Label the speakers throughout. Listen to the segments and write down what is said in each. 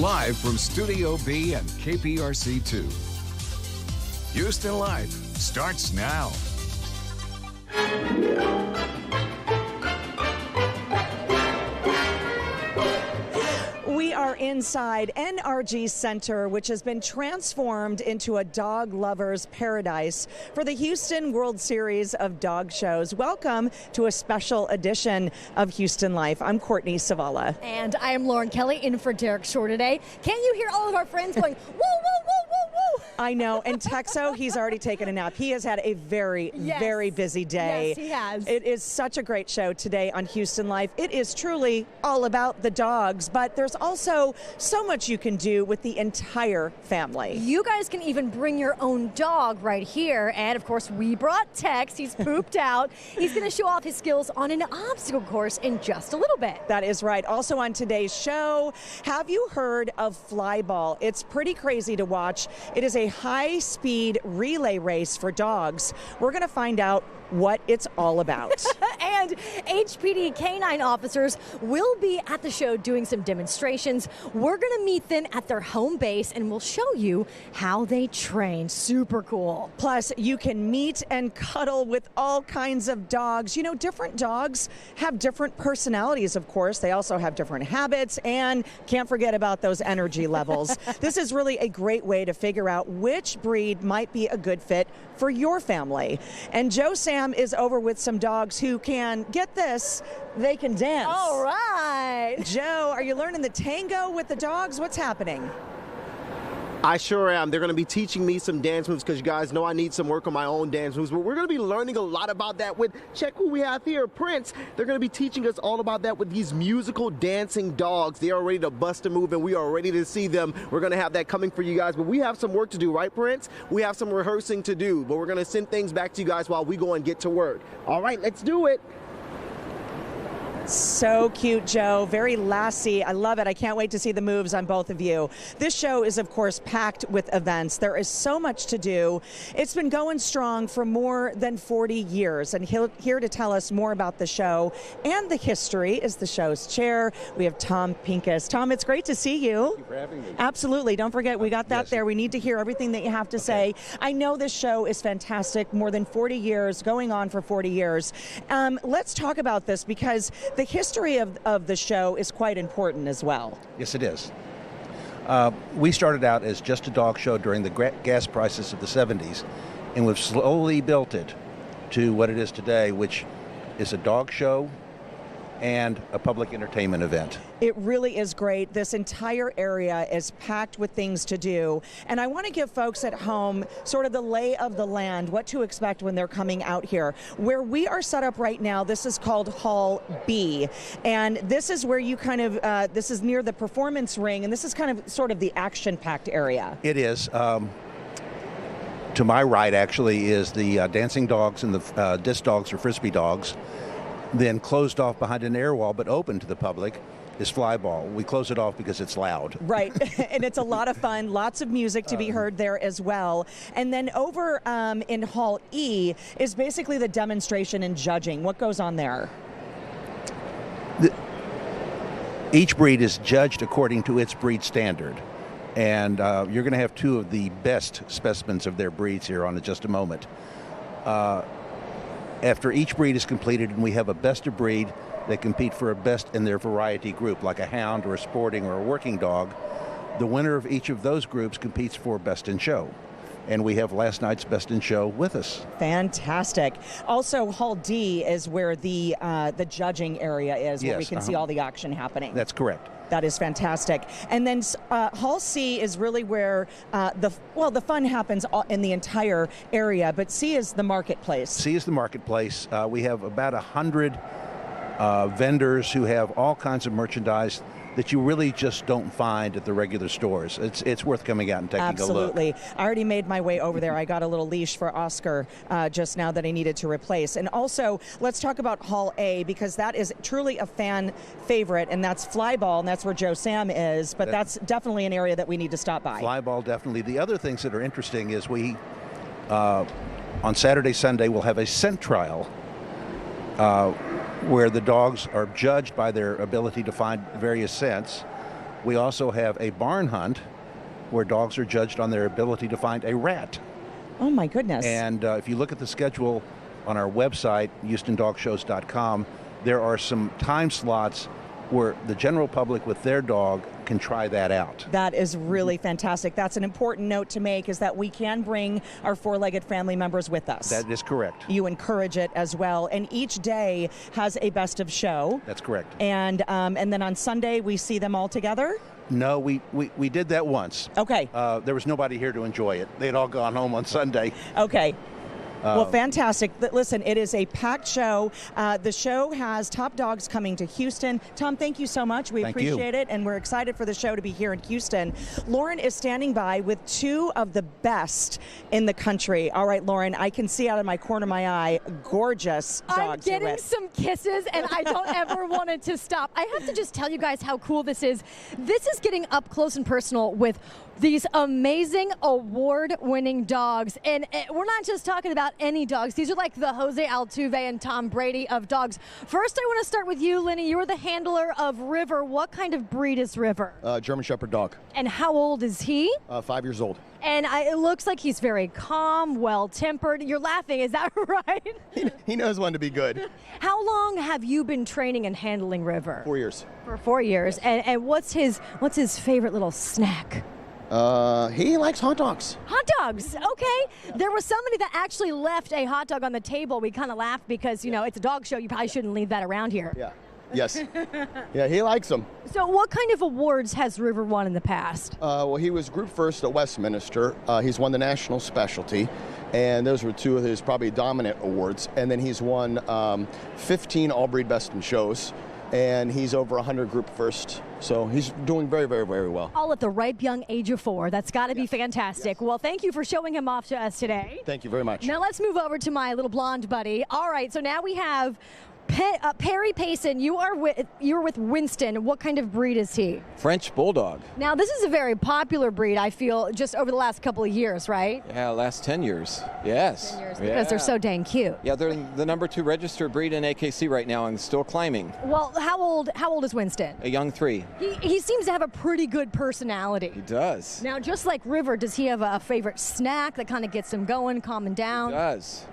Speaker 1: Live from Studio B and KPRC2. Houston Life starts now.
Speaker 2: We are inside NRG Center, which has been transformed into a dog lover's paradise for the Houston World Series of Dog Shows. Welcome to a special edition of Houston Life. I'm Courtney Savala.
Speaker 3: And I am Lauren Kelly, in for Derek Shore today. Can you hear all of our friends going, whoa, whoa, whoa, whoa, whoa?
Speaker 2: I know. And Texo, he's already taken a nap. He has had a very busy day.
Speaker 3: Yes, he has.
Speaker 2: It is such a great show today on Houston Life. It is truly all about the dogs, but there's also so much you can do with the entire family.
Speaker 3: You guys can even bring your own dog right here. And of course, we brought Tex. He's pooped out. He's going to show off his skills on an obstacle course in just a little bit.
Speaker 2: That is right. Also on today's show, have you heard of Flyball? It's pretty crazy to watch. It is a high-speed relay race for dogs. We're going to find out what it's all about.
Speaker 3: And HPD canine officers will be at the show doing some demonstrations. We're going to meet them at their home base and we'll show you how they train. Super cool.
Speaker 2: Plus, you can meet and cuddle with all kinds of dogs. You know, different dogs have different personalities, of course. They also have different habits, and can't forget about those energy levels. This is really a great way to figure out which breed might be a good fit for your family. And Joe Sam is over with some dogs who can, get this, they can dance.
Speaker 3: All right.
Speaker 2: Joe, are you learning the tango with the dogs? What's happening?
Speaker 4: I sure am. They're going to be teaching me some dance moves because you guys know I need some work on my own dance moves. But we're going to be learning a lot about that with, check who we have here, Prince. They're going to be teaching us all about that with these musical dancing dogs. They are ready to bust a move and we are ready to see them. We're going to have that coming for you guys. But we have some work to do, right, Prince? We have some rehearsing to do. But we're going to send things back to you guys while we go and get to work. All right, let's do it.
Speaker 2: So cute, Joe. Very lassie. I love it. I can't wait to see the moves on both of you. This show is, of course, packed with events. There is so much to do. It's been going strong for more than 40 years. And here to tell us more about the show and the history is the show's chair. We have Tom Pincus. Tom, it's great to see you.
Speaker 5: Thank you for having me.
Speaker 2: Absolutely. Don't forget, we got that there. We need to hear everything that you have to say. I know this show is fantastic. More than 40 years, going on for 40 years. Let's talk about this because the history of the show is quite important as well.
Speaker 5: Yes, it is. We started out as just a dog show during the gas crisis of the 70s, and we've slowly built it to what it is today, which is a dog show and a public entertainment event.
Speaker 2: It really is great. This entire area is packed with things to do. And I want to give folks at home sort of the lay of the land, what to expect when they're coming out here. Where we are set up right now, this is called Hall B. And this is where you kind of, this is near the performance ring, and this is kind of sort of the action-packed area.
Speaker 5: It is. To my right, actually, is the dancing dogs and the disc dogs or frisbee dogs. Then closed off behind an air wall but open to the public is Flyball. We close it off because it's loud.
Speaker 2: Right, and it's a lot of fun, lots of music to be heard there as well. And then over in Hall E is basically the demonstration and judging. What goes on there?
Speaker 5: Each breed is judged according to its breed standard. And you're going to have two of the best specimens of their breeds here on just a moment. After each breed is completed, and we have a best of breed that compete for a best in their variety group, like a hound or a sporting or a working dog, the winner of each of those groups competes for best in show. And we have last night's best in show with us.
Speaker 2: Fantastic. Also, Hall D is where the judging area is, where we can see all the action happening.
Speaker 5: That's correct.
Speaker 2: That is fantastic. And then Hall C is really where the fun happens in the entire area, but C is the marketplace.
Speaker 5: C is the marketplace. We have about 100 vendors who have all kinds of merchandise that you really just don't find at the regular stores. It's worth coming out and taking a look.
Speaker 2: Absolutely. I already made my way over there. I got a little leash for Oscar just now that I needed to replace. And also, let's talk about Hall A, because that is truly a fan favorite, and that's Flyball, and that's where Joe Sam is, but that's definitely an area that we need to stop by.
Speaker 5: Flyball, definitely. The other things that are interesting is we, on Saturday, Sunday, we'll have a scent trial where the dogs are judged by their ability to find various scents. We also have a barn hunt where dogs are judged on their ability to find a rat.
Speaker 2: Oh, my goodness.
Speaker 5: And if you look at the schedule on our website, HoustonDogShows.com, there are some time slots where the general public with their dog can try that out.
Speaker 2: That is really fantastic. That's an important note to make, is that we can bring our four-legged family members with us.
Speaker 5: That is correct.
Speaker 2: You encourage it as well. And each day has a best of show.
Speaker 5: That's correct.
Speaker 2: And then on Sunday, we see them all together?
Speaker 5: No, we did that once.
Speaker 2: Okay.
Speaker 5: There was nobody here to enjoy it. They'd all gone home on Sunday.
Speaker 2: Okay. Well, fantastic. Listen, it is a packed show. The show has top dogs coming to Houston. Tom, thank you so much. We appreciate it, and we're excited for the show to be here in Houston. Lauren is standing by with two of the best in the country. All right, Lauren, I can see out of my corner of my eye, gorgeous dogs.
Speaker 3: I'm getting some kisses, and I don't ever want it to stop. I have to just tell you guys how cool this is. This is getting up close and personal with these amazing award-winning dogs. And we're not just talking about any dogs. These are like the Jose Altuve and Tom Brady of dogs. First, I want to start with you, Lenny. You are the handler of River. What kind of breed is River?
Speaker 6: German Shepherd dog.
Speaker 3: And how old is he?
Speaker 6: 5 years old.
Speaker 3: And it looks like he's very calm, well-tempered. You're laughing, is that right?
Speaker 6: He knows when to be good.
Speaker 3: How long have you been training and handling River?
Speaker 6: 4 years.
Speaker 3: For 4 years. And what's his favorite little snack?
Speaker 6: He likes hot dogs.
Speaker 3: Hot dogs, okay. There was somebody that actually left a hot dog on the table. We kind of laughed because, it's a dog show. You probably shouldn't leave that around here.
Speaker 6: Yeah. Yes. Yeah, he likes them.
Speaker 3: So what kind of awards has River won in the past?
Speaker 6: Well, he was group first at Westminster. He's won the national specialty, and those were two of his probably dominant awards. And then he's won 15 all-breed best in shows, and he's over 100 group first. So he's doing very, very, very well.
Speaker 3: All at the ripe young age of 4. That's got to be fantastic. Yes. Well, thank you for showing him off to us today.
Speaker 6: Thank you very much.
Speaker 3: Now let's move over to my little blonde buddy. All right, so now we have Perry Payson. You're with Winston. What kind of breed is he?
Speaker 7: French Bulldog.
Speaker 3: Now this is a very popular breed, I feel, just over the last couple of years, right?
Speaker 7: Yeah, last 10 years. Yes.
Speaker 3: 10 years, because they're so dang cute.
Speaker 7: Yeah, they're the number 2 registered breed in AKC right now and still climbing.
Speaker 3: Well, how old is Winston?
Speaker 7: A young 3.
Speaker 3: He seems to have a pretty good personality.
Speaker 7: He does.
Speaker 3: Now, just like River, does he have a favorite snack that kind of gets him going, calming down?
Speaker 7: He does.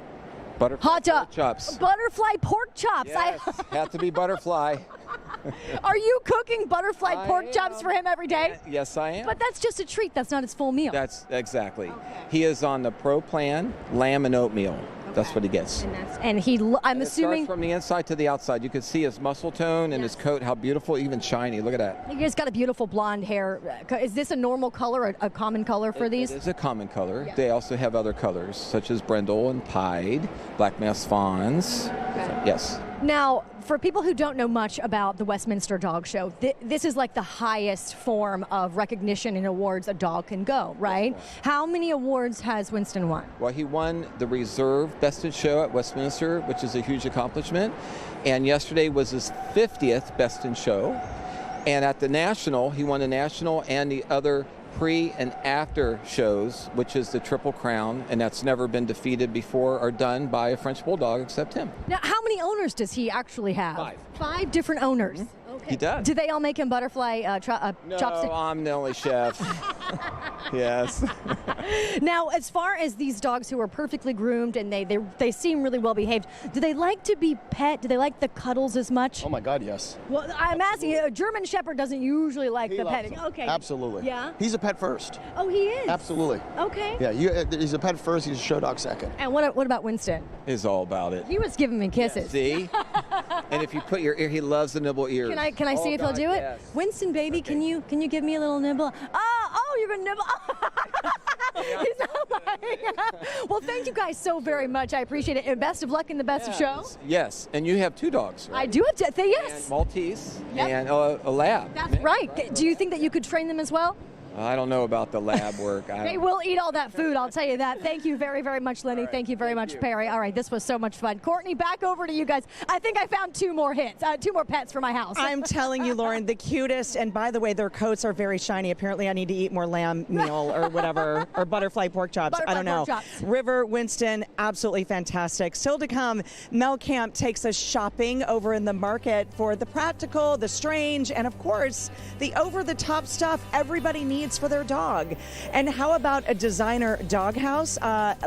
Speaker 7: Butterfly pork chops.
Speaker 3: Butterfly pork chops.
Speaker 7: Yes, have to be butterfly.
Speaker 3: Are you cooking butterfly pork chops for him every day?
Speaker 7: Yes, I am.
Speaker 3: But that's just a treat. That's not his full meal.
Speaker 7: That's exactly. Okay. He is on the Pro Plan, lamb and oatmeal. Okay. That's what he gets.
Speaker 3: I'm assuming.
Speaker 7: It starts from the inside to the outside. You can see his muscle tone and his coat, how beautiful, even shiny. Look at that.
Speaker 3: He's got a beautiful blonde hair. Is this a normal color, or a common color for these?
Speaker 7: It is a common color. Yeah. They also have other colors, such as brindle and pied, black masked fawns. Okay. So, yes.
Speaker 3: Now, for people who don't know much about the Westminster Dog Show, this is like the highest form of recognition and awards a dog can go, right? How many awards has Winston won?
Speaker 7: Well, he won the Reserve Best in Show at Westminster, which is a huge accomplishment. And yesterday was his 50th Best in Show. And at the National, he won the National and the other pre and after shows, which is the Triple Crown, and that's never been defeated before or done by a French Bulldog except him.
Speaker 3: Now, how many owners does he actually have?
Speaker 7: 5.
Speaker 3: 5 different owners.
Speaker 7: Mm-hmm. Okay. He does.
Speaker 3: Do they all make him butterfly chopstick?
Speaker 7: No, I'm the only chef. Yes.
Speaker 3: Now, as far as these dogs who are perfectly groomed and they seem really well behaved, do they like to be pet? Do they like the cuddles as much?
Speaker 6: Oh my God, yes.
Speaker 3: Well, I'm asking you, a German Shepherd doesn't usually like the petting.
Speaker 6: Them.
Speaker 3: Okay.
Speaker 6: Absolutely.
Speaker 3: Yeah?
Speaker 6: He's a pet first.
Speaker 3: Oh, he is?
Speaker 6: Absolutely.
Speaker 3: Okay.
Speaker 6: Yeah, he's a pet first, he's a show dog second.
Speaker 3: And what about Winston?
Speaker 7: He's all about it.
Speaker 3: He was giving me kisses.
Speaker 7: Yeah, see? And if you put your ear, he loves to nibble ears.
Speaker 3: Can I see if he'll do it?
Speaker 7: Yes.
Speaker 3: Winston, baby, okay. Can you give me a little nibble? Oh, you're gonna nibble. He's not lying. Well, thank you guys so very much. I appreciate it. And best of luck in the best of show.
Speaker 7: Yes, and you have 2 dogs, right?
Speaker 3: I do have yes.
Speaker 7: And Maltese and a lab.
Speaker 3: That's right. Do you think that you could train them as well?
Speaker 7: I don't know about the lab work.
Speaker 3: They will eat all that food, I'll tell you that. Thank you very, very much, Lenny.
Speaker 4: Right.
Speaker 3: Thank you very much, Perry. All right, this was so much fun. Courtney, back over to you guys. I think I found 2 more hits, 2 more pets for my house.
Speaker 2: I'm telling you, Lauren, the cutest. And by the way, their coats are very shiny. Apparently, I need to eat more lamb meal or whatever, or butterfly pork chops. I don't know. River, Winston, absolutely fantastic. Still to come, Mel Camp takes us shopping over in the market for the practical, the strange, and of course, the over-the-top stuff everybody needs for their dog. And how about a designer doghouse?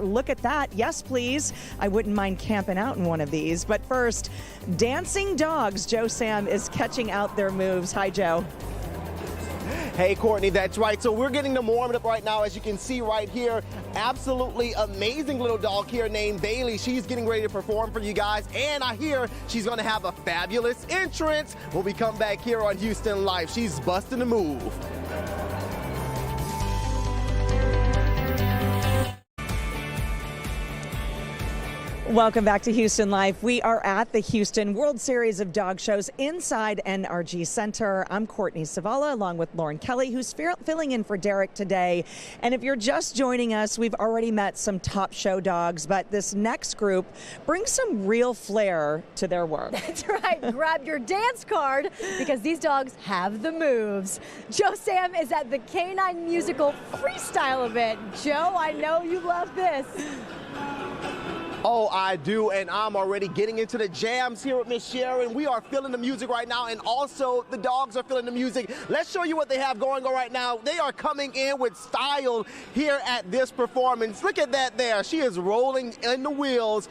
Speaker 2: Look at that. Yes, please. I wouldn't mind camping out in one of these. But first, dancing dogs. Joe Sam is catching out their moves. Hi, Joe.
Speaker 4: Hey, Courtney, that's right. So we're getting them warmed up right now, as you can see right here. Absolutely amazing little dog here named Bailey. She's getting ready to perform for you guys, and I hear she's going to have a fabulous entrance when we come back here on Houston Life. She's busting a move.
Speaker 2: Welcome back to Houston Life. We are at the Houston World Series of Dog Shows inside NRG Center. I'm Courtney Savala along with Lauren Kelly, who's filling in for Derek today. And if you're just joining us, we've already met some top show dogs, but this next group brings some real flair to their work.
Speaker 3: That's right. Grab your dance card because these dogs have the moves. Joe Sam is at the Canine Musical Freestyle event. Joe, I know you love this.
Speaker 4: Oh, I do, and I'm already getting into the jams here with Miss Sharon. We are feeling the music right now, and also the dogs are feeling the music. Let's show you what they have going on right now. They are coming in with style here at this performance. Look at that there. She is rolling in the wheels,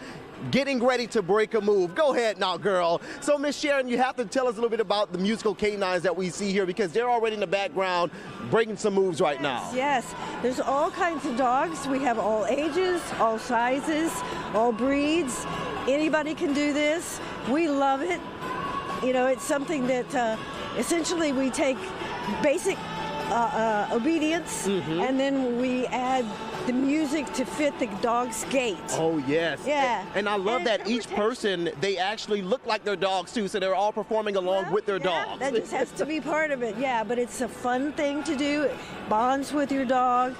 Speaker 4: getting ready to break a move. Go ahead now, girl. So, Miss Sharon, you have to tell us a little bit about the musical canines that we see here, because they're already in the background breaking some moves right now.
Speaker 8: Yes, there's all kinds of dogs. We have all ages, all sizes, all breeds. Anybody can do this. We love it. You know, it's something that essentially we take basic obedience, and then we add the music to fit the dog's gait.
Speaker 4: Oh, yes.
Speaker 8: Yeah.
Speaker 4: And I love that each person, they actually look like their dogs, too, so they're all performing along with their dogs.
Speaker 8: That just has to be part of it, yeah, but it's a fun thing to do. It bonds with your dog.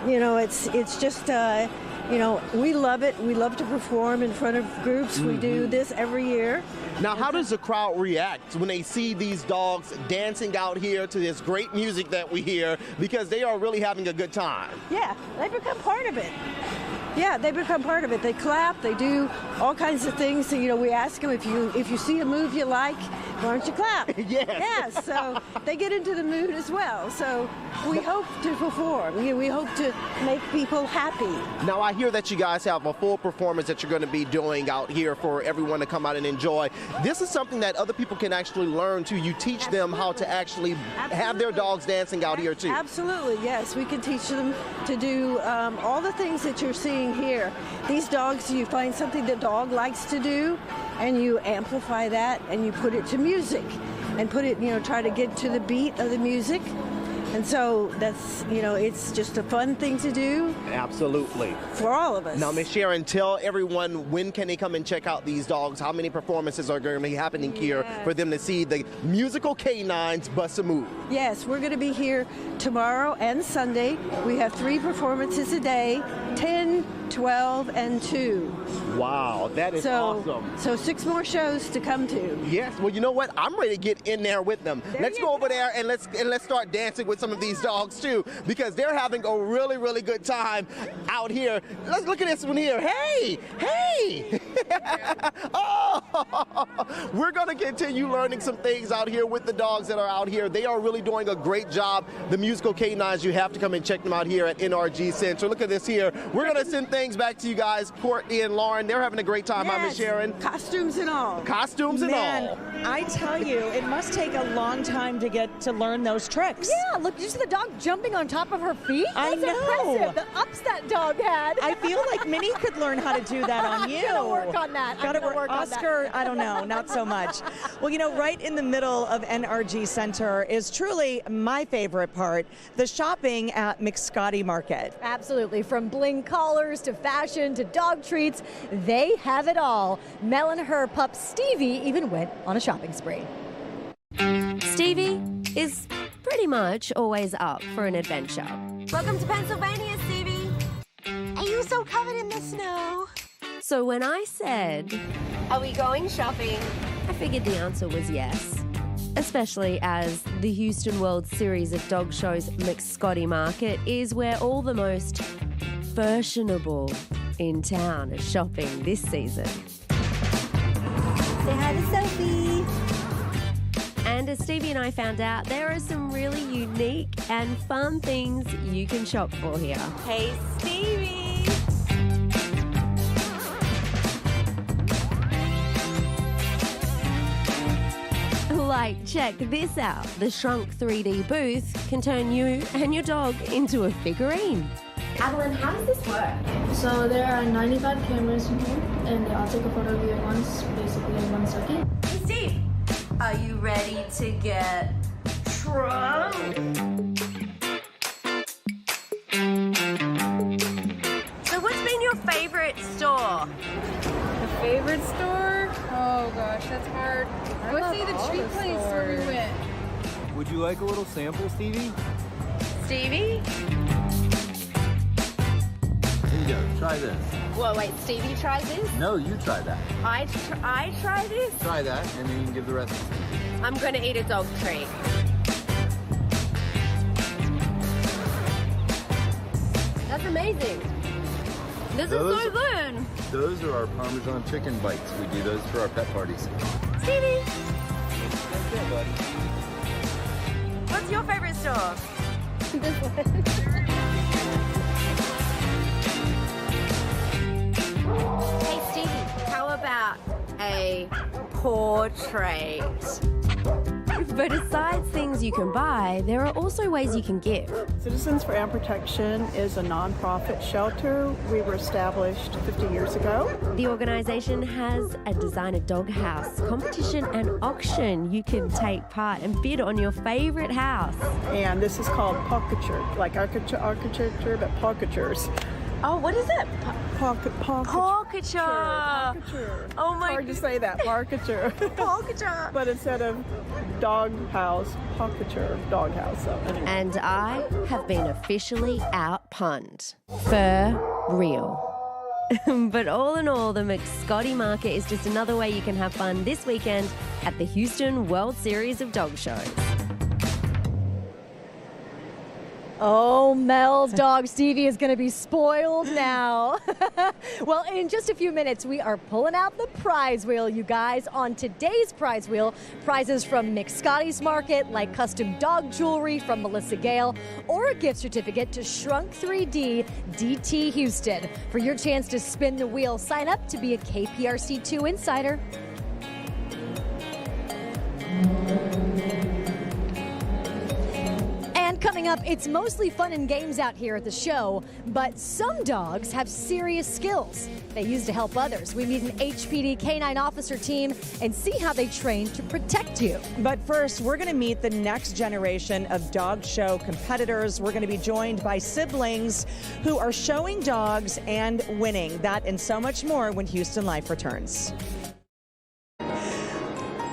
Speaker 8: You know, it's just, you know, we love it. We love to perform in front of groups. We do this every year.
Speaker 4: Now, how does the crowd react when they see these dogs dancing out here to this great music that we hear, because they are really having a good time?
Speaker 8: Yeah, they become part of it. Yeah, they become part of it. They clap, they do all kinds of things. So, you know, we ask them, if you see a move you like, why don't you clap?
Speaker 4: Yes.
Speaker 8: Yes, so they get into the mood as well. So we hope to perform. We hope to make people happy.
Speaker 4: Now, I hear that you guys have a full performance that you're going to be doing out here for everyone to come out and enjoy. This is something that other people can actually learn too. You teach them how to actually have their dogs dancing out here too.
Speaker 8: Absolutely, yes. We can teach them to do all the things that you're seeing here. These dogs, you find something the dog likes to do, and you amplify that, and you put it to music, and put it, you know, try to get to the beat of the music. And so that's, you know, it's just a fun thing to do.
Speaker 4: Absolutely.
Speaker 8: For all of us.
Speaker 4: Now, Miss Sharon, tell everyone, when can they come and check out these dogs? How many performances are going to be happening here for them to see the musical canines bust a move?
Speaker 8: Yes, we're going to be here tomorrow and Sunday. We have 3 performances a day, 10, 12, and 2.
Speaker 4: Wow, that is awesome.
Speaker 8: So 6 more shows to come to.
Speaker 4: Yes, well, you know what? I'm ready to get in there with them. Let's go over there and let's start dancing with some of these dogs too, because they're having a really, really good time out here. Let's look at this one here. Hey, hey. Oh, we're going to continue learning some things out here with the dogs that are out here. They are really doing a great job. The musical canines, you have to come and check them out here at NRG Center. Look at this here. We're going to send things back to you guys, Courtney and Lauren. They're having a great time, huh, Miss Sharon?
Speaker 8: Costumes and all.
Speaker 4: Costumes and all.
Speaker 2: I tell you, it must take a long time to get to learn those tricks.
Speaker 3: Yeah, look, did you see the dog jumping on top of her feet?
Speaker 2: I
Speaker 3: That's
Speaker 2: know.
Speaker 3: impressive. The ups that dog had.
Speaker 2: I feel like Minnie could learn how to do that on you.
Speaker 3: Gotta work on that.
Speaker 2: Gotta
Speaker 3: work on that.
Speaker 2: Oscar, I don't know, not so much. Well, you know, right in the middle of NRG Center is truly my favorite part, the shopping at McScotty Market.
Speaker 3: Absolutely. From bling collars to fashion to dog treats, they have it all. Mel and her pup Stevie even went on a shopping spree.
Speaker 9: Stevie is pretty much always up for an adventure.
Speaker 10: Welcome to Pennsylvania, Stevie. Are you so covered in the snow?
Speaker 9: So when I said,
Speaker 10: are we going shopping?
Speaker 9: I figured the answer was yes. Especially as the Houston World Series of Dog Shows McScotty Market is where all the most fashionable in town are shopping this season.
Speaker 10: Say hi to Sophie.
Speaker 9: And as Stevie and I found out, there are some really unique and fun things you can shop for here.
Speaker 10: Hey, Stevie.
Speaker 9: Like, check this out. The Shrunk 3D booth can turn you and your dog into a figurine.
Speaker 10: Adeline, how does this work?
Speaker 11: So there are 95 cameras in here, and they all take a photo of you at once, basically in 1 second.
Speaker 10: Hey, Steve. Are you ready to get shrunk? So what's been your favorite store?
Speaker 12: The favorite store? Oh gosh, that's hard. Let's say the treat place where we went.
Speaker 13: Would you like a little sample, Stevie?
Speaker 10: Stevie?
Speaker 13: Here you go, try this.
Speaker 10: Whoa, wait, Stevie tries this?
Speaker 13: No, you try that.
Speaker 10: I try this?
Speaker 13: Try that, and then you can give the rest to Stevie.
Speaker 10: I'm gonna eat a dog treat. That's amazing. This is so good.
Speaker 13: Those are our Parmesan chicken bites. We do those for our pet parties.
Speaker 10: Stevie,
Speaker 13: Okay, buddy.
Speaker 10: what's your favorite store?
Speaker 11: This one.
Speaker 10: Hey Stevie, how about a portrait?
Speaker 9: But aside things you can buy, there are also ways you can give.
Speaker 14: Citizens for Animal Protection is a nonprofit shelter. We were established 50 years ago.
Speaker 9: The organization has a designer dog house competition and auction. You can take part and bid on your favorite house.
Speaker 14: And this is called Pawcature, like architecture, but Pawcatures.
Speaker 10: Oh, what is it?
Speaker 14: Pawcature.
Speaker 10: Oh my
Speaker 14: Hard to say that, Pawcature.
Speaker 10: Pawcature.
Speaker 14: But instead of dog house, Pawcature, dog house. So anyway.
Speaker 9: And I have been officially out-punned. For real. But all in all, the McScotty Market is just another way you can have fun this weekend at the Houston World Series of Dog Shows.
Speaker 3: Oh, Mel's dog Stevie is going to be spoiled now. Well, in just a few minutes, we are pulling out the prize wheel, you guys. On today's prize wheel, prizes from McScotty's Market, like custom dog jewelry from Melissa Gale, or a gift certificate to Shrunk 3D DT Houston. For your chance to spin the wheel, sign up to be a KPRC2 Insider. Coming up, it's mostly fun and games out here at the show, but some dogs have serious skills they use to help others. We meet an HPD canine officer team and see how they train to protect you.
Speaker 2: But first, we're going to meet the next generation of dog show competitors. We're going to be joined by siblings who are showing dogs and winning. That and so much more when Houston Life returns.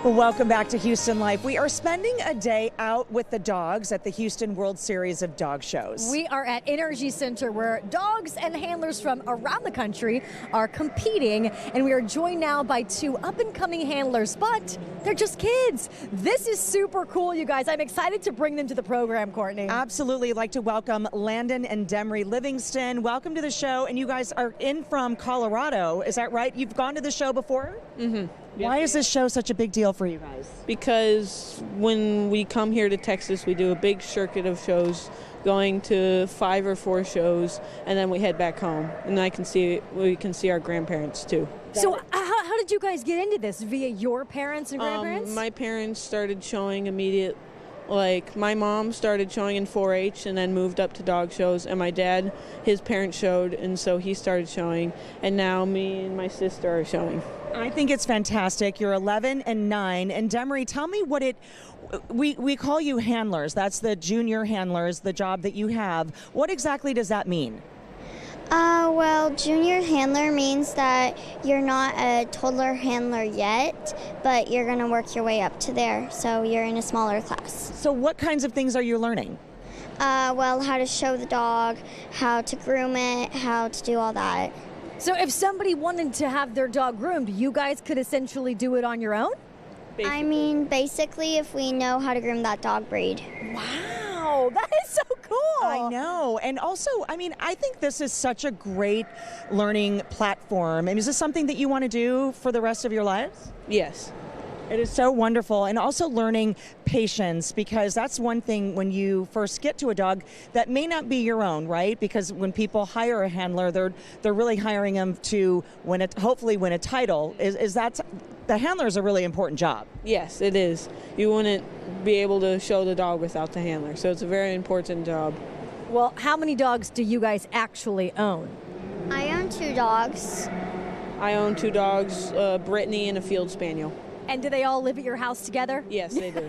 Speaker 2: Welcome back to Houston Life. We are spending a day out with the dogs at the Houston World Series of Dog Shows.
Speaker 3: We are at Energy Center where dogs and handlers from around the country are competing, and we are joined now by two up-and-coming handlers, but they're just kids. This is super cool, you guys. I'm excited to bring them to the program, Courtney.
Speaker 2: Absolutely. I'd like to welcome Landon and Demery Livingston. Welcome to the show, and you guys are in from Colorado. Is that right? You've gone to the show before?
Speaker 15: Mm-hmm.
Speaker 2: Why is this show such a big deal for you guys?
Speaker 15: Because when we come here to Texas, we do a big circuit of shows, going to 5 or 4 shows, and then we head back home. And we can see our grandparents too.
Speaker 3: So how did you guys get into this? Via your parents and grandparents?
Speaker 15: My parents started showing immediately. Like, my mom started showing in 4-H and then moved up to dog shows, and my dad, his parents showed, and so he started showing, and now me and my sister are showing.
Speaker 2: I think it's fantastic. You're 11 and 9. And Demery, tell me what we call you handlers. That's the junior handlers, the job that you have. What exactly does that mean?
Speaker 16: Well, junior handler means that you're not a toddler handler yet, but you're going to work your way up to there, so you're in a smaller class.
Speaker 2: So what kinds of things are you learning?
Speaker 16: Well, how to show the dog, how to groom it, how to do all that.
Speaker 3: So if somebody wanted to have their dog groomed, you guys could essentially do it on your own?
Speaker 16: I mean, basically, if we know how to groom that dog breed.
Speaker 3: Wow, that is so cool.
Speaker 2: I know. And also, I mean, I think this is such a great learning platform. I mean, is this something that you want to do for the rest of your lives?
Speaker 15: Yes.
Speaker 2: It is so wonderful. And also learning patience, because that's one thing when you first get to a dog that may not be your own, right? Because when people hire a handler, they're really hiring them to hopefully win a title. The handler is a really important job.
Speaker 15: Yes, it is. You wouldn't be able to show the dog without the handler, so it's a very important job.
Speaker 3: Well, how many dogs do you guys actually own?
Speaker 16: I own 2 dogs.
Speaker 15: I own 2 dogs, Brittany and a field spaniel.
Speaker 3: And do they all live at your house together?
Speaker 15: Yes, they do.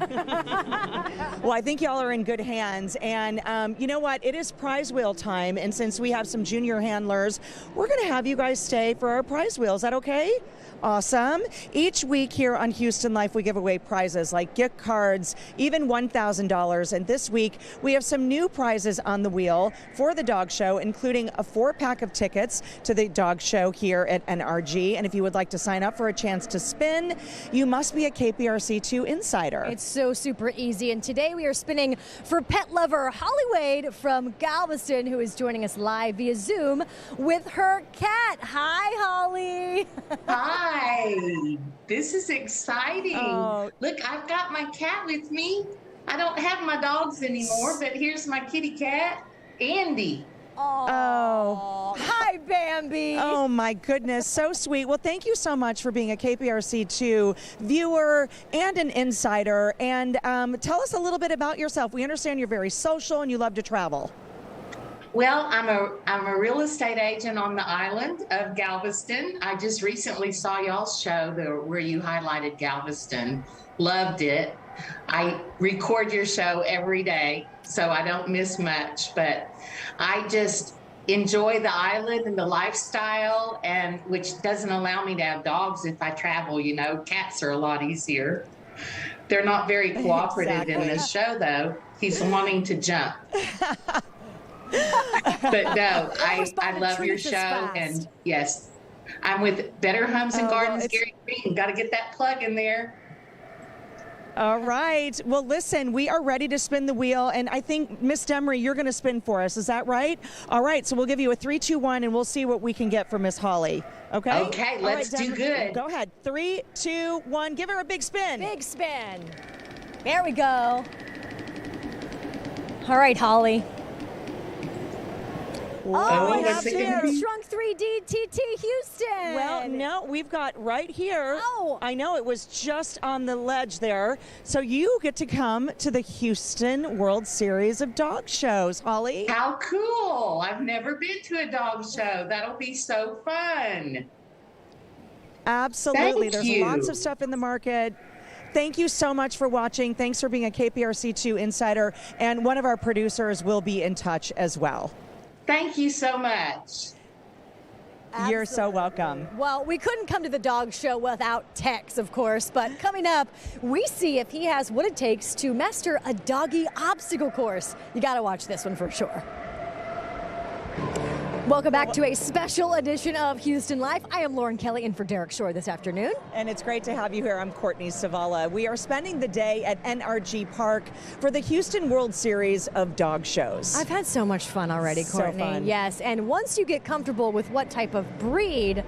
Speaker 2: Well, I think y'all are in good hands. And you know what? It is prize wheel time. And since we have some junior handlers, we're going to have you guys stay for our prize wheel. Is that okay? Awesome. Each week here on Houston Life, we give away prizes like gift cards, even $1,000. And this week, we have some new prizes on the wheel for the dog show, including a 4-pack of tickets to the dog show here at NRG. And if you would like to sign up for a chance to spin, you must be a KPRC2 insider.
Speaker 3: It's so super easy. And today we are spinning for pet lover Holly Wade from Galveston, who is joining us live via Zoom with her cat. Hi, Holly.
Speaker 17: Hi, this is exciting.
Speaker 2: Oh.
Speaker 17: Look, I've got my cat with me. I don't have my dogs anymore, but here's my kitty cat, Andy.
Speaker 2: Oh.
Speaker 3: Hi, Bambi.
Speaker 2: Oh, my goodness. So sweet. Well, thank you so much for being a KPRC2 viewer and an insider. And tell us a little bit about yourself. We understand you're very social and you love to travel.
Speaker 17: Well, I'm a real estate agent on the island of Galveston. I just recently saw y'all's show where you highlighted Galveston. Loved it. I record your show every day, so I don't miss much, but I just enjoy the island and the lifestyle, and which doesn't allow me to have dogs if I travel. You know, cats are a lot easier. They're not very cooperative in this show, though. He's wanting to jump. But no, I love your show, and yes, I'm with Better Homes and Gardens, Gary Green. Got to get that plug in there.
Speaker 2: All right. Well, listen, we are ready to spin the wheel, and I think, Miss Demery, you're going to spin for us. Is that right? All right. So we'll give you a 3, 2, 1, and we'll see what we can get for Miss Holly. Okay?
Speaker 17: Okay, let's do good.
Speaker 2: Go ahead. 3, 2, 1. Give her a big spin.
Speaker 3: Big spin. There we go. All right, Holly.
Speaker 2: Oh,
Speaker 3: we have Shrunk 3D TT Houston.
Speaker 2: Well, no, we've got right here.
Speaker 3: Oh.
Speaker 2: I know it was just on the ledge there. So you get to come to the Houston World Series of Dog Shows, Holly.
Speaker 17: How cool. I've never been to a dog show. That'll be so fun.
Speaker 2: Absolutely.
Speaker 17: Thank
Speaker 2: There's
Speaker 17: you.
Speaker 2: lots of stuff in the market. Thank you so much for watching. Thanks for being a KPRC2 insider. And one of our producers will be in touch as well.
Speaker 17: Thank you so much.
Speaker 2: You're so welcome.
Speaker 3: Well, we couldn't come to the dog show without Tex, of course, but coming up, we see if he has what it takes to master a doggy obstacle course. You got to watch this one for sure. Welcome back to a special edition of Houston Life. I am Lauren Kelly in for Derek Shore this afternoon.
Speaker 2: And it's great to have you here. I'm Courtney Savala. We are spending the day at NRG Park for the Houston World Series of Dog Shows.
Speaker 3: I've had so much fun already, Courtney.
Speaker 2: So fun.
Speaker 3: Yes, and once you get comfortable with what type of breed,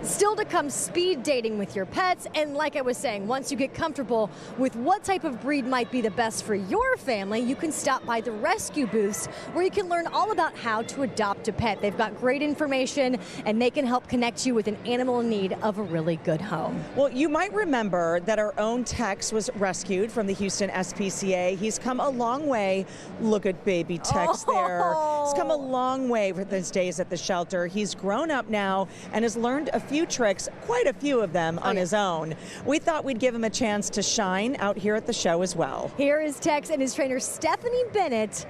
Speaker 3: still to come speed dating with your pets. And like I was saying, once you get comfortable with what type of breed might be the best for your family, you can stop by the rescue booths where you can learn all about how to adopt a pet. They've got great information and they can help connect you with an animal in need of a really good home.
Speaker 2: Well, you might remember that our own Tex was rescued from the Houston SPCA. He's come a long way. Look at baby Tex there. He's come a long way with his days at the shelter. He's grown up now and has learned a few tricks, quite a few of them on his own. We thought we'd give him a chance to shine out here at the show as well.
Speaker 3: Here is Tex and his trainer Stephanie Bennett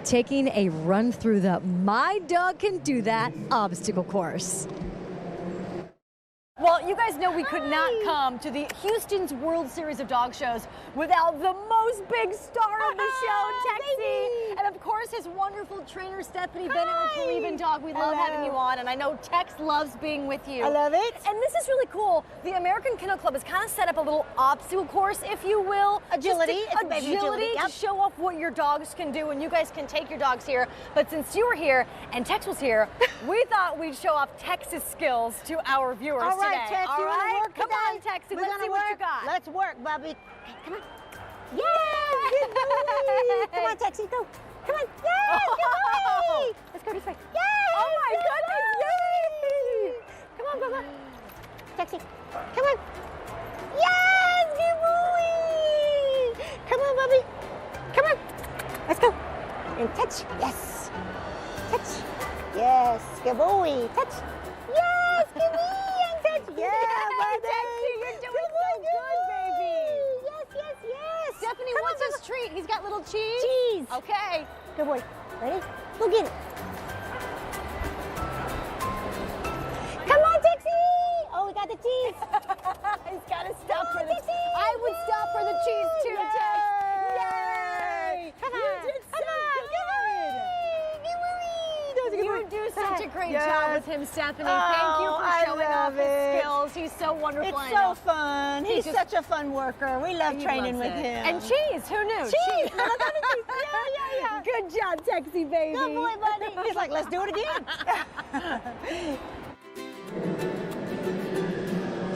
Speaker 3: taking a run through the My Dog Can Do That obstacle course. Well, you guys know we could not come to the Houston's World Series of Dog Shows without the most big star of the show, Texie. And of course, his wonderful trainer, Stephanie Bennett with Believe in Dog. We love having you on, and I know Tex loves being with you.
Speaker 18: I love it.
Speaker 3: And this is really cool. The American Kennel Club has kind of set up a little obstacle course, if you will.
Speaker 18: Agility.
Speaker 3: Agility to show off what your dogs can do, and you guys can take your dogs here. But since you were here and Tex was here, we thought we'd show off Tex's skills to our viewers
Speaker 18: All right,
Speaker 3: today.
Speaker 18: Tex, you wanna work
Speaker 3: Come
Speaker 18: today?
Speaker 3: on, Texie,
Speaker 18: We're
Speaker 3: let's
Speaker 18: gonna
Speaker 3: see what you
Speaker 18: work.
Speaker 3: got.
Speaker 18: Let's work, Bubby. Come on. Yes, good boy. Come on, Texie, go. Come on. Yes, good boy. Let's go this way. Yes.
Speaker 3: Oh my goodness, yay!
Speaker 18: Come on, Bubba. Texie, come on. Yes, good boy. Come on, Bubby. Come on. Let's go. And touch. Yes. Touch. Yes, good boy. Touch. Yes, give me and touch. Yeah, buddy.
Speaker 3: Texie, you're doing so good, baby.
Speaker 18: Yes, yes, yes.
Speaker 3: Stephanie,
Speaker 18: Come
Speaker 3: what's
Speaker 18: on,
Speaker 3: his treat? He's got little cheese?
Speaker 18: Cheese.
Speaker 3: Okay.
Speaker 18: Good boy. Ready? Go get it. Come on, Texie. Oh, we got the cheese.
Speaker 3: He's got to stop for the cheese. I would stop for the cheese too, Tex. Yay!
Speaker 18: Come on.
Speaker 3: You did so good. You do such a great
Speaker 18: Yes.
Speaker 3: job with him, Stephanie. Thank you for showing off his skills. He's so wonderful.
Speaker 18: It's so fun. He's such a fun worker. We love training with him.
Speaker 3: And cheese, who knew?
Speaker 18: Cheese. Yeah.
Speaker 3: Good job, Texie, baby.
Speaker 18: Good boy, buddy. He's like, let's do it again.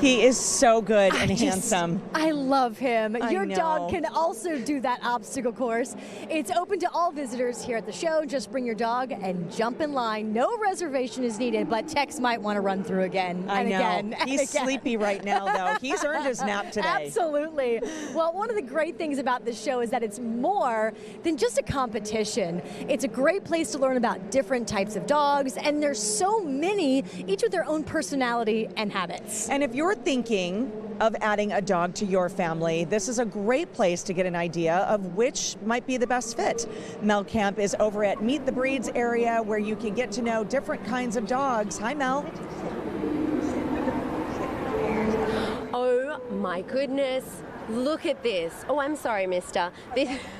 Speaker 2: He is so good and handsome.
Speaker 3: I love him.
Speaker 2: I
Speaker 3: Your
Speaker 2: know.
Speaker 3: dog can also do that obstacle course. It's open to all visitors here at the show. Just bring your dog and jump in line. No reservation is needed, but Tex might want to run through again
Speaker 2: I
Speaker 3: and
Speaker 2: know.
Speaker 3: again. and
Speaker 2: He's
Speaker 3: again.
Speaker 2: sleepy right now, though. He's earned his nap today.
Speaker 3: Absolutely. Well, one of the great things about this show is that it's more than just a competition. It's a great place to learn about different types of dogs, and there's so many, each with their own personality and habits.
Speaker 2: And if you're thinking of adding a dog to your family, this is a great place to get an idea of which might be the best fit. Mel Camp is over at Meet the Breeds area where you can get to know different kinds of dogs. Hi, Mel.
Speaker 9: Oh my goodness. Look at this. Oh, I'm sorry, mister.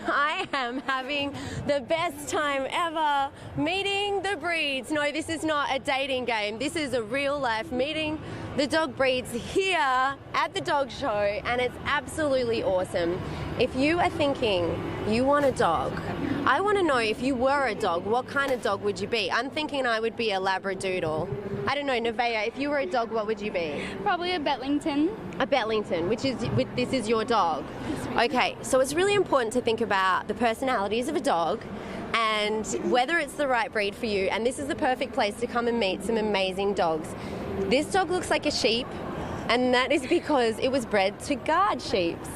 Speaker 9: I am having the best time ever meeting the breeds. No, this is not a dating game. This is a real life meeting the dog breeds here at the dog show, and it's absolutely awesome. If you are thinking you want a dog, I want to know, if you were a dog, what kind of dog would you be? I'm thinking I would be a Labradoodle. I don't know, Nevaeh, if you were a dog, what would you be?
Speaker 19: Probably a Betlington.
Speaker 9: A Betlington, this is your dog. Okay, so it's really important to think about the personalities of a dog and whether it's the right breed for you. And this is the perfect place to come and meet some amazing dogs. This dog looks like a sheep, and that is because it was bred to guard sheeps.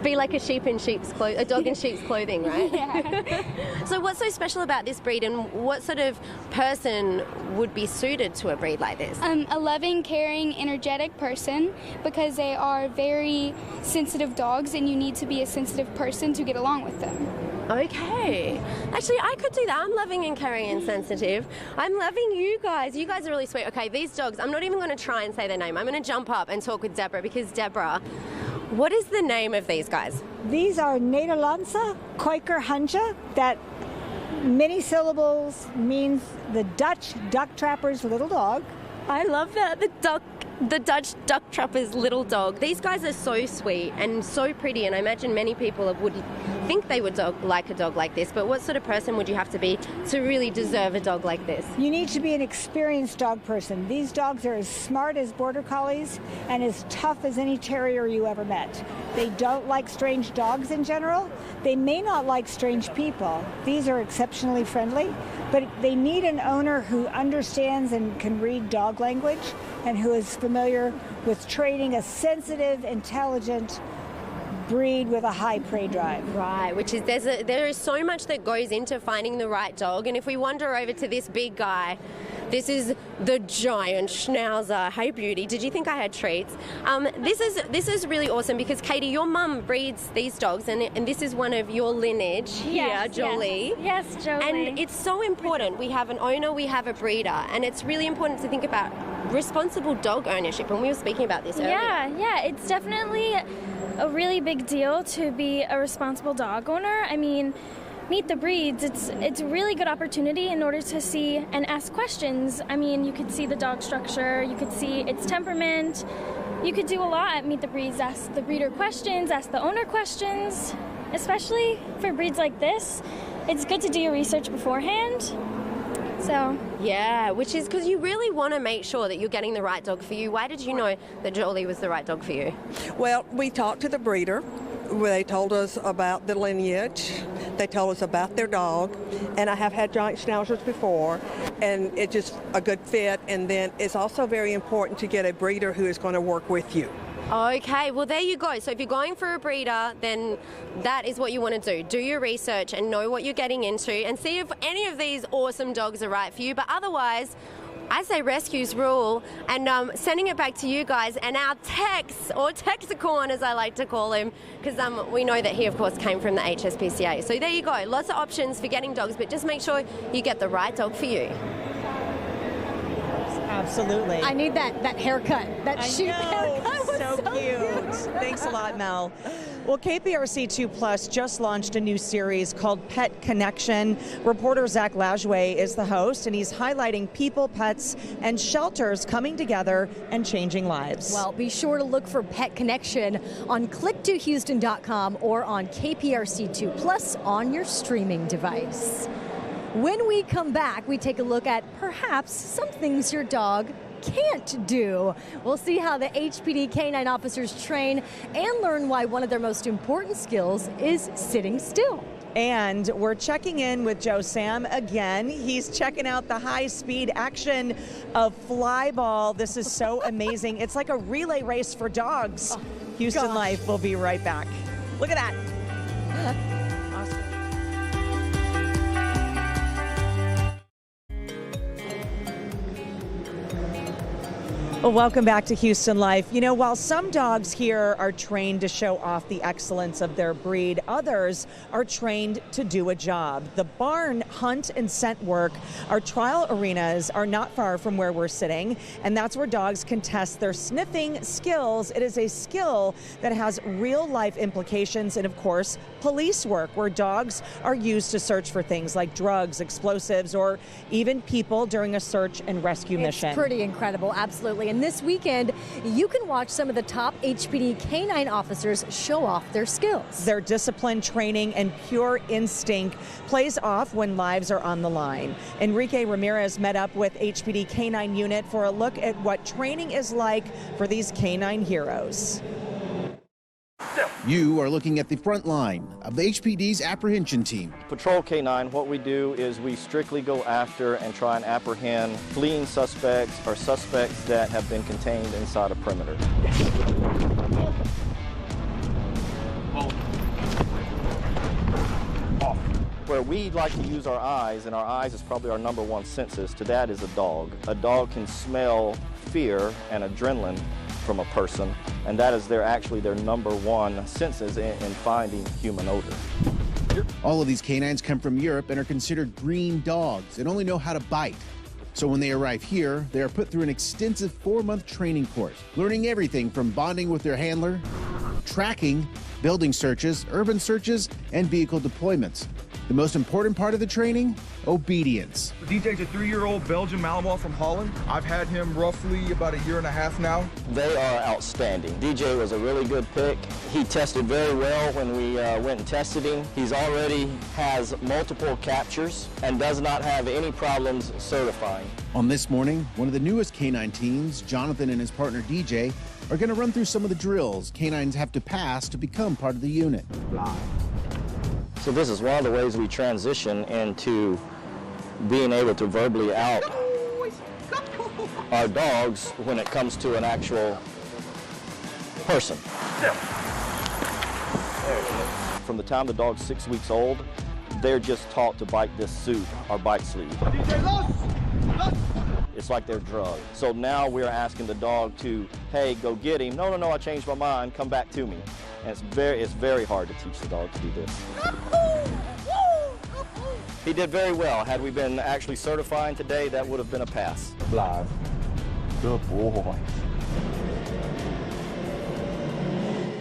Speaker 9: Be like a dog in sheep's clothing, right?
Speaker 19: Yeah.
Speaker 9: So what's so special about this breed, and what sort of person would be suited to a breed like this?
Speaker 19: A loving, caring, energetic person, because they are very sensitive dogs, and you need to be a sensitive person to get along with them.
Speaker 9: Okay. Actually, I could do that. I'm loving and caring and sensitive. I'm loving you guys. You guys are really sweet. Okay, these dogs, I'm not even going to try and say their name. I'm going to jump up and talk with Deborah, because Deborah, what is the name of these guys?
Speaker 20: These are Nederlandse Quaker Hunja. That many syllables means the Dutch duck trapper's little dog.
Speaker 9: I love that. The Dutch duck trapper's little dog. These guys are so sweet and so pretty, and I imagine many people would think they would like a dog like this, but what sort of person would you have to be to really deserve a dog like this?
Speaker 20: You need to be an experienced dog person. These dogs are as smart as border collies and as tough as any terrier you ever met. They don't like strange dogs in general. They may not like strange people. These are exceptionally friendly, but they need an owner who understands and can read dog language and who is familiar with training a sensitive, intelligent breed with a high prey drive.
Speaker 9: Right, which is there is so much that goes into finding the right dog, and if we wander over to this big guy, This is the giant schnauzer. Hey, beauty. Did you think I had treats? This is really awesome because, Katie, your mum breeds these dogs, and this is one of your lineage here, Jolie.
Speaker 21: Yes, Jolie.
Speaker 9: And it's so important. We have an owner, we have a breeder, and it's really important to think about responsible dog ownership, and we were speaking about this earlier.
Speaker 21: Yeah, it's definitely a really big deal to be a responsible dog owner. I mean, Meet the Breeds, it's a really good opportunity in order to see and ask questions. I mean, you could see the dog structure, you could see its temperament. You could do a lot at Meet the Breeds, ask the breeder questions, ask the owner questions. Especially for breeds like this, it's good to do your research beforehand. So
Speaker 9: yeah, which is because you really want to make sure that you're getting the right dog for you. Why did you know that Jolie was the right dog for you?
Speaker 22: Well, we talked to the breeder. They told us about the lineage. They told us about their dog. And I have had giant schnauzers before, and it's just a good fit. And then it's also very important to get a breeder who is going to work with you.
Speaker 9: Okay, well, there you go. So if you're going for a breeder, then that is what you want to do. Do your research and know what you're getting into and see if any of these awesome dogs are right for you. But otherwise, I say rescues rule, and sending it back to you guys and our Tex, or Texicorn as I like to call him, because we know that he, of course, came from the HSPCA. So there you go. Lots of options for getting dogs, but just make sure you get the right dog for you.
Speaker 2: Absolutely.
Speaker 3: I need that haircut. That sheep haircut was
Speaker 2: so cute. Thanks a lot, Mel. Well, KPRC2 Plus just launched a new series called Pet Connection. Reporter Zach Lajoie is the host, and he's highlighting people, pets, and shelters coming together and changing lives.
Speaker 3: Well, be sure to look for Pet Connection on click2houston.com or on KPRC2 Plus on your streaming device. When we come back, we take a look at perhaps some things your dog can't do. We'll see how the HPD canine officers train and learn why one of their most important skills is sitting still.
Speaker 2: And we're checking in with Joe Sam again. He's checking out the high-speed action of Flyball. This is so amazing. It's like a relay race for dogs. Houston Life will be right back. Look at that. Well, welcome back to Houston Life. You know, while some dogs here are trained to show off the excellence of their breed, others are trained to do a job. The barn, hunt, and scent work, our trial arenas are not far from where we're sitting, and that's where dogs can test their sniffing skills. It is a skill that has real-life implications, and of course, police work, where dogs are used to search for things like drugs, explosives, or even people during a search and rescue mission.
Speaker 3: It's pretty incredible, absolutely. And this weekend, you can watch some of the top HPD canine officers show off their skills.
Speaker 2: Their discipline, training, and pure instinct plays off when lives are on the line. Enrique Ramirez met up with HPD Canine Unit for a look at what training is like for these canine heroes.
Speaker 23: You are looking at the front line of the HPD's apprehension team.
Speaker 24: Patrol K9, what we do is we strictly go after and try and apprehend fleeing suspects or suspects that have been contained inside a perimeter. Where we like to use our eyes, and our eyes is probably our number one senses, to that is a dog. A dog can smell fear and adrenaline from a person, and that is actually their number one senses in finding human odor.
Speaker 23: All of these canines come from Europe and are considered green dogs and only know how to bite. So when they arrive here, they are put through an extensive 4-month training course, learning everything from bonding with their handler, tracking, building searches, urban searches, and vehicle deployments. The most important part of the training? Obedience.
Speaker 25: DJ's a 3-year-old Belgian Malinois from Holland. I've had him roughly about 1.5 years now.
Speaker 24: They are outstanding. DJ was a really good pick. He tested very well when we went and tested him. He's already has multiple captures and does not have any problems certifying.
Speaker 23: On this morning, one of the newest canine teams, Jonathan and his partner DJ, are going to run through some of the drills canines have to pass to become part of the unit.
Speaker 24: So this is one of the ways we transition into being able to verbally out our dogs when it comes to an actual person. From the time the dog's 6 weeks old, they're just taught to bite this suit or bite sleeve. It's like they're drugged. So now we're asking the dog to, hey, go get him. No, no, no, I changed my mind. Come back to me. And it's very hard to teach the dog to do this. He did very well. Had we been actually certifying today, that would have been a pass.
Speaker 13: Live. Good boy.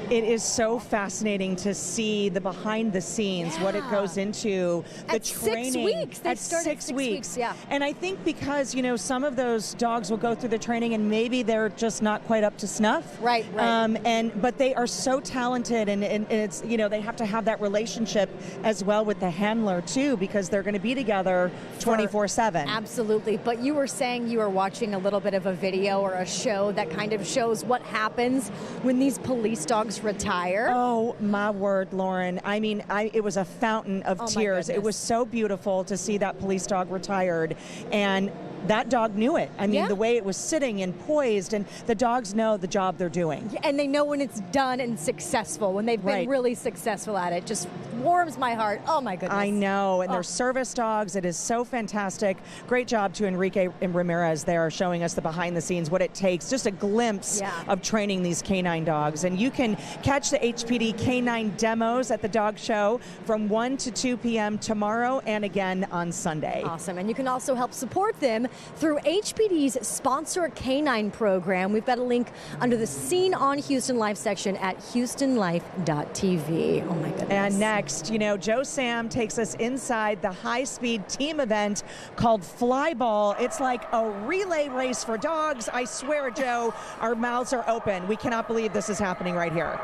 Speaker 2: It is so fascinating to see the behind the scenes, what it goes into, the
Speaker 3: At
Speaker 2: training.
Speaker 3: 6 weeks. They
Speaker 2: at
Speaker 3: started
Speaker 2: 6 weeks.
Speaker 3: yeah.
Speaker 2: And I think because, you know, some of those dogs will go through the training and maybe they're just not quite up to snuff.
Speaker 3: Right.
Speaker 2: But they are so talented, and it's, you know, they have to have that relationship as well with the handler too, because they're going to be together 24/7.
Speaker 3: Absolutely. But you were saying you were watching a little bit of a video or a show that kind of shows what happens when these police dogs retire.
Speaker 2: Oh my word, Lauren. I mean, it was a fountain of tears. It was so beautiful to see that police dog retired, and that dog knew it. I mean, the way it was sitting and poised, and the dogs know the job they're doing.
Speaker 3: And they know when it's done and successful, when they've been really successful at it. Just warms my heart. Oh my goodness.
Speaker 2: I know, and they're service dogs. It is so fantastic. Great job to Enrique and Ramirez there, showing us the behind the scenes, what it takes, just a glimpse of training these canine dogs. And you can catch the HPD canine demos at the dog show from 1 to 2 p.m. tomorrow and again on Sunday.
Speaker 3: Awesome. And you can also help support them through HPD's Sponsor Canine program. We've got a link under the Scene on Houston Life section at houstonlife.tv. Oh my goodness.
Speaker 2: And next, you know, Joe Sam takes us inside the high-speed team event called Flyball. It's like a relay race for dogs. I swear, Joe, our mouths are open. We cannot believe this is happening right here.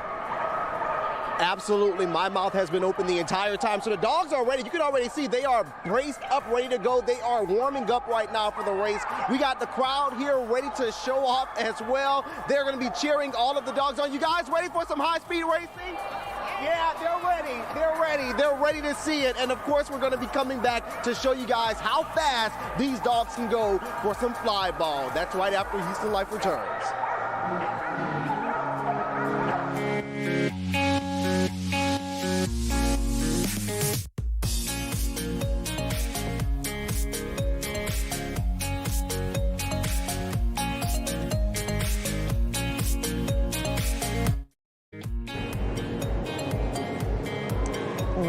Speaker 4: Absolutely. My mouth has been open the entire time. So the dogs are ready. You can already see they are braced up, ready to go. They are warming up right now for the race. We got the crowd here ready to show off as well. They're going to be cheering all of the dogs on. You guys ready for some high-speed racing? Yeah, they're ready. They're ready. They're ready to see it. And of course, we're going to be coming back to show you guys how fast these dogs can go for some fly ball. That's right after Houston Life returns.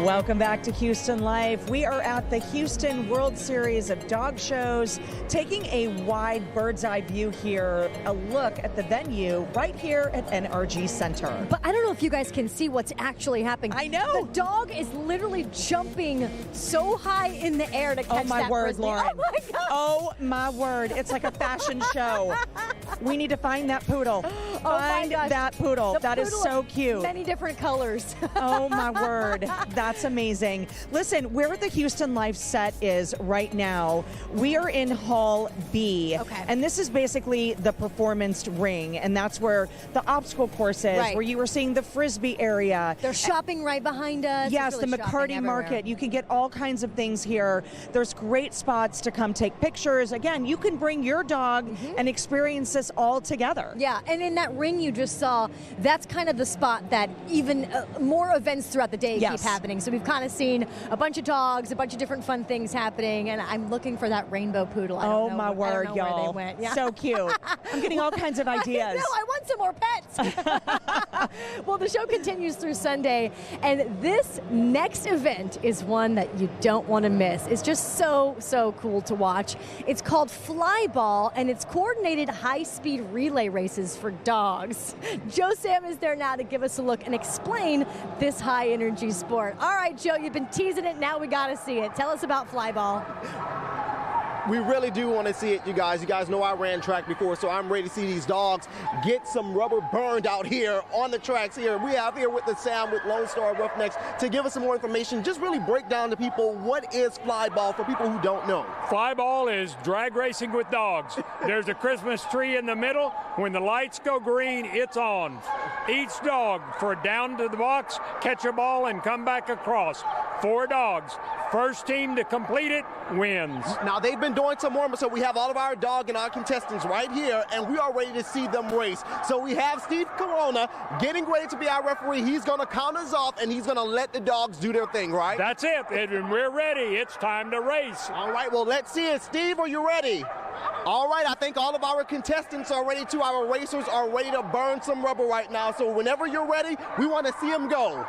Speaker 2: Welcome back to Houston Life. We are at the Houston World Series of Dog Shows, taking a wide bird's eye view here, a look at the venue right here at NRG Center.
Speaker 3: But I don't know if you guys can see what's actually happening.
Speaker 2: I know.
Speaker 3: The dog is literally jumping so high in the air to catch that frisbee.
Speaker 2: Lauren.
Speaker 3: Oh my God.
Speaker 2: Oh my word. It's like a fashion show. We need to find that poodle. Find that poodle. That is so cute.
Speaker 3: Many different colors.
Speaker 2: Oh my word. That's amazing. Listen, where the Houston Life set is right now, we are in Hall B.
Speaker 3: Okay.
Speaker 2: And this is basically the performance ring. And that's where the obstacle course is, where you were seeing the Frisbee area.
Speaker 3: They're shopping right behind us.
Speaker 2: Yes,
Speaker 3: really
Speaker 2: the McCarty Market. You can get all kinds of things here. There's great spots to come take pictures. Again, you can bring your dog and experience this all together.
Speaker 3: Yeah, and in that ring you just saw, that's kind of the spot that even more events throughout the day keep happening. So we've kind of seen a bunch of dogs, a bunch of different fun things happening, and I'm looking for that rainbow poodle. I don't know,
Speaker 2: my word,
Speaker 3: I don't know
Speaker 2: y'all.
Speaker 3: where they went. Yeah.
Speaker 2: So cute. I'm getting all kinds of ideas.
Speaker 3: No, I want some more pets. Well, the show continues through Sunday, and this next event is one that you don't want to miss. It's just so, so cool to watch. It's called Flyball, and it's coordinated high-speed relay races for dogs. Joe Sam is there now to give us a look and explain this high-energy sport. All right, Joe, you've been teasing it. Now we got to see it. Tell us about Flyball.
Speaker 4: We really do want to see it, you guys. You guys know I ran track before, so I'm ready to see these dogs get some rubber burned out here on the tracks here. We have here with the Sam with Lone Star Roughnecks to give us some more information. Just really break down to people what is Flyball for people who don't know.
Speaker 1: Flyball is drag racing with dogs. There's a Christmas tree in the middle. When the lights go green, it's on. Each dog for down to the box, catch a ball, and come back across. 4 dogs. First team to complete it wins.
Speaker 4: Now, they've been doing some more, so we have all of our dog and our contestants right here, and we are ready to see them race. So we have Steve Corona getting ready to be our referee. He's going to count us off, and he's going to let the dogs do their thing, right?
Speaker 1: That's it, and we're ready. It's time to race.
Speaker 4: All right, well, let's see it. Steve, are you ready? All right, I think all of our contestants are ready to. Our racers are ready to burn some rubber right now. So whenever you're ready, we want to see them go.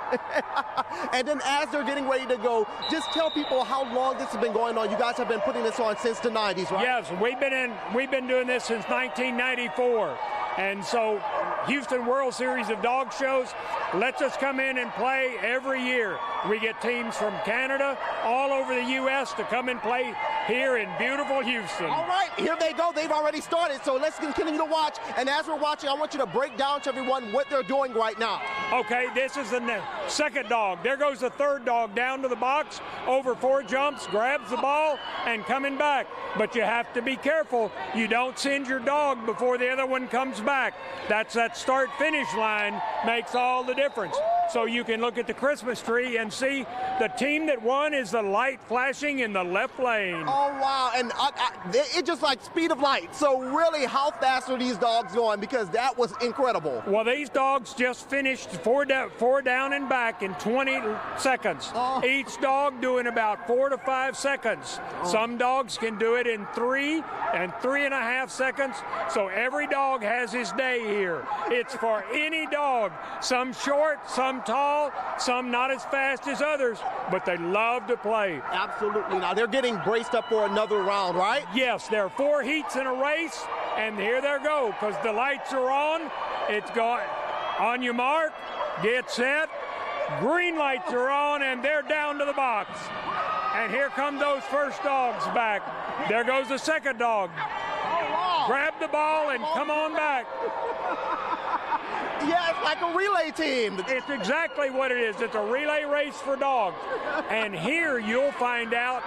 Speaker 4: And then as they're getting ready to go, just tell people how long this has been going on. You guys have been putting this on since the 90s, right?
Speaker 1: Yes, we've been doing this since 1994. And so Houston World Series of Dog Shows lets us come in and play every year. We get teams from Canada, all over the U.S. to come and play here in beautiful Houston.
Speaker 4: All right, here they go. They've already started, so let's continue to watch. And as we're watching, I want you to break down to everyone what they're doing right now.
Speaker 1: Okay, this is the second dog. There goes the third dog down to the box, over 4 jumps, grabs the ball, and coming back. But you have to be careful. You don't send your dog before the other one comes back. That's that start-finish line makes all the difference. So you can look at the Christmas tree and see the team that won is the light flashing in the left lane.
Speaker 4: Oh, wow. And it's just like speed of light. So really, how fast are these dogs going? Because that was incredible.
Speaker 1: Well, these dogs just finished four down and back in 20 seconds.
Speaker 4: Oh.
Speaker 1: Each dog doing about 4 to 5 seconds.
Speaker 4: Oh.
Speaker 1: Some dogs can do it in 3 and 3.5 seconds. So every dog has his day here. It's for any dog. Some short, some tall, some not as fast as others, but they love to play.
Speaker 4: Absolutely. Now they're getting braced up for another round, right?
Speaker 1: Yes, there are 4 heats in a race, and here they go, because the lights are on. It's going on your mark, get set, green lights are on, and they're down to the box. And here come those first dogs back. There goes the second dog. Grab the ball and come on back.
Speaker 4: Yeah, it's like a relay team.
Speaker 1: It's exactly what it is. It's a relay race for dogs. And here you'll find out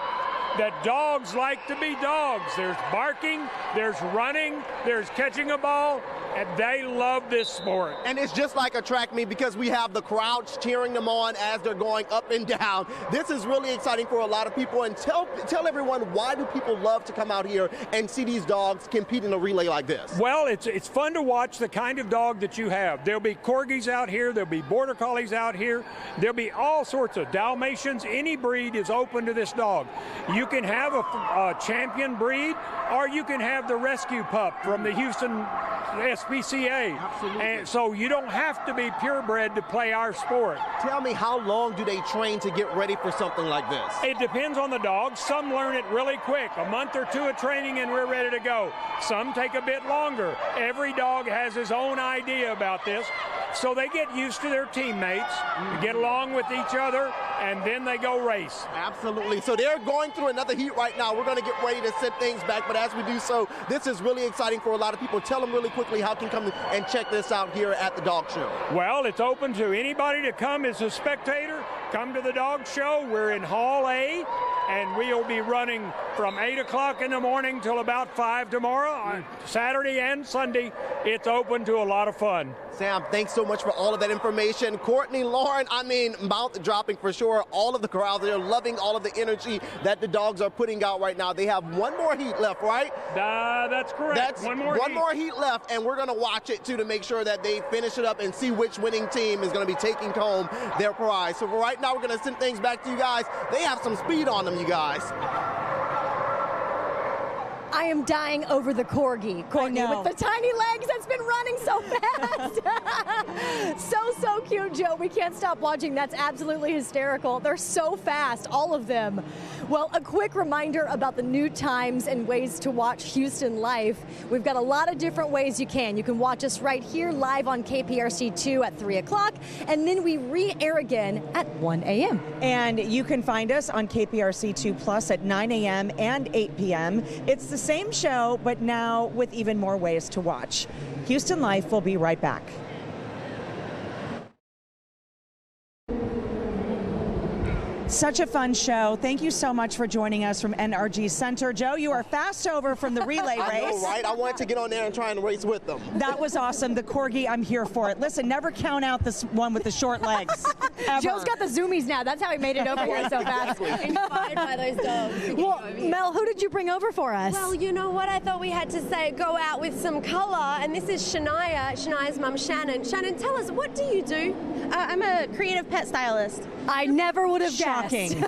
Speaker 1: that dogs like to be dogs. There's barking, there's running, there's catching a ball, and they love this sport.
Speaker 4: And it's just like a track meet because we have the crowds cheering them on as they're going up and down. This is really exciting for a lot of people. And tell everyone, why do people love to come out here and see these dogs compete in a relay like this?
Speaker 1: Well, it's fun to watch the kind of dog that you have. There'll be corgis out here, there'll be border collies out here, there'll be all sorts of Dalmatians. Any breed is open to this dog. You can have a champion breed, or you can have the rescue pup from the Houston SPCA.
Speaker 4: Absolutely.
Speaker 1: And so you don't have to be purebred to play our sport.
Speaker 4: Tell me, how long do they train to get ready for something like this?
Speaker 1: It depends on the dog. Some learn it really quick, a month or 2 of training and we're ready to go. Some take a bit longer. Every dog has his own idea about this. So they get used to their teammates, get along with each other, and then they go race.
Speaker 4: Absolutely. So they're going through another heat right now. We're going to get ready to set things back, but as we do so, this is really exciting for a lot of people. Tell them really quickly how can come and check this out here at the dog show.
Speaker 1: Well, it's open to anybody to come as a spectator. Come to the dog show. We're in Hall A, and we'll be running from 8 o'clock in the morning till about 5 tomorrow, on Saturday and Sunday. It's open to a lot of fun.
Speaker 4: Sam, thanks so much for all of that information. Courtney, Lauren, I mean, mouth dropping for sure. All of the crowd, they're loving all of the energy that the dogs are putting out right now. They have one more heat left, right?
Speaker 1: That's correct.
Speaker 4: That's one more heat left, and we're going to watch it, too, to make sure that they finish it up and see which winning team is going to be taking home their prize. So for right now, we're going to send things back to you guys. They have some speed on them, you guys.
Speaker 3: I am dying over the corgi, Courtney, with the tiny legs that's been running so fast. so cute, Joe. We can't stop watching. That's absolutely hysterical. They're so fast, all of them. Well, a quick reminder about the new times and ways to watch Houston live. We've got a lot of different ways you can. You can watch us right here live on KPRC2 at 3 o'clock, and then we re-air again at 1 a.m.
Speaker 2: And you can find us on KPRC2 Plus at 9 a.m. and 8 p.m. It's the same show, but now with even more ways to watch. Houston Life will be right back. Such a fun show. Thank you so much for joining us from NRG Center. Joe, you are fast over from the relay race.
Speaker 4: I know, right? I wanted to get on there and try and race with them.
Speaker 2: That was awesome. The corgi, I'm here for it. Listen, never count out this one with the short legs.
Speaker 3: Joe's got the zoomies now. That's how he made it over here so fast.
Speaker 9: Inspired by those dogs.
Speaker 3: Well, Mel, who did you bring over for us?
Speaker 9: Well, you know what? I thought we had to go out with some color, and this is Shania's mum, Shannon. Shannon, tell us, what do you do?
Speaker 5: I'm a creative pet stylist.
Speaker 3: I never would have guessed.
Speaker 2: talking.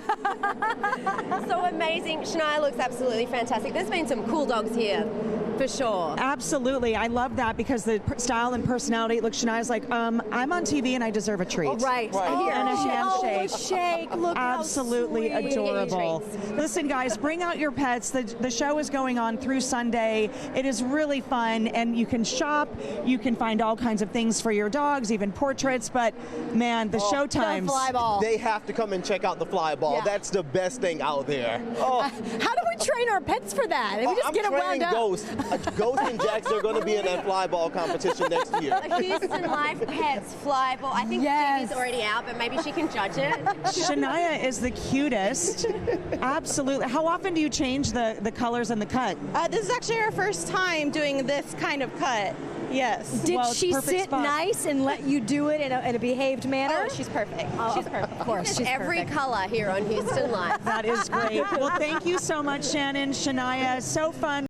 Speaker 9: So amazing. Shania looks absolutely fantastic. There's been some cool dogs here, for sure.
Speaker 2: Absolutely. I love that because the style and personality. Look, Shania's like, I'm on TV and I deserve a treat.
Speaker 3: Oh, right.
Speaker 2: And a handshake.
Speaker 3: Oh, a shake. Look
Speaker 2: Absolutely
Speaker 3: how sweet.
Speaker 2: adorable. Listen, guys, bring out your pets. The show is going on through Sunday. It is really fun, and you can shop. You can find all kinds of things for your dogs, even portraits. But, man, the show times.
Speaker 3: The Flyball.
Speaker 4: They have to come and check out the Flyball.
Speaker 3: Yeah.
Speaker 4: That's the best thing out there. Oh.
Speaker 3: How do we train our pets for that? We just
Speaker 4: I'm
Speaker 3: get them wound
Speaker 4: training
Speaker 3: up.
Speaker 4: Ghost. Ghost and Jax are going to be in that Flyball competition next year.
Speaker 9: A Houston Life Pets Flyball. I think Stevie's already out, but maybe she can judge it.
Speaker 2: Shania is the cutest. Absolutely. How often do you change the colors and the cut?
Speaker 5: This is actually our first time doing this kind of cut. Yes.
Speaker 3: Did she sit nice and let you do it in a behaved manner?
Speaker 5: Oh, she's perfect.
Speaker 3: Oh,
Speaker 5: she's perfect.
Speaker 3: Of course, she's
Speaker 9: every
Speaker 3: perfect.
Speaker 9: color here on Houston Life.
Speaker 2: That is great. Well, thank you so much, Shannon, Shania. So fun.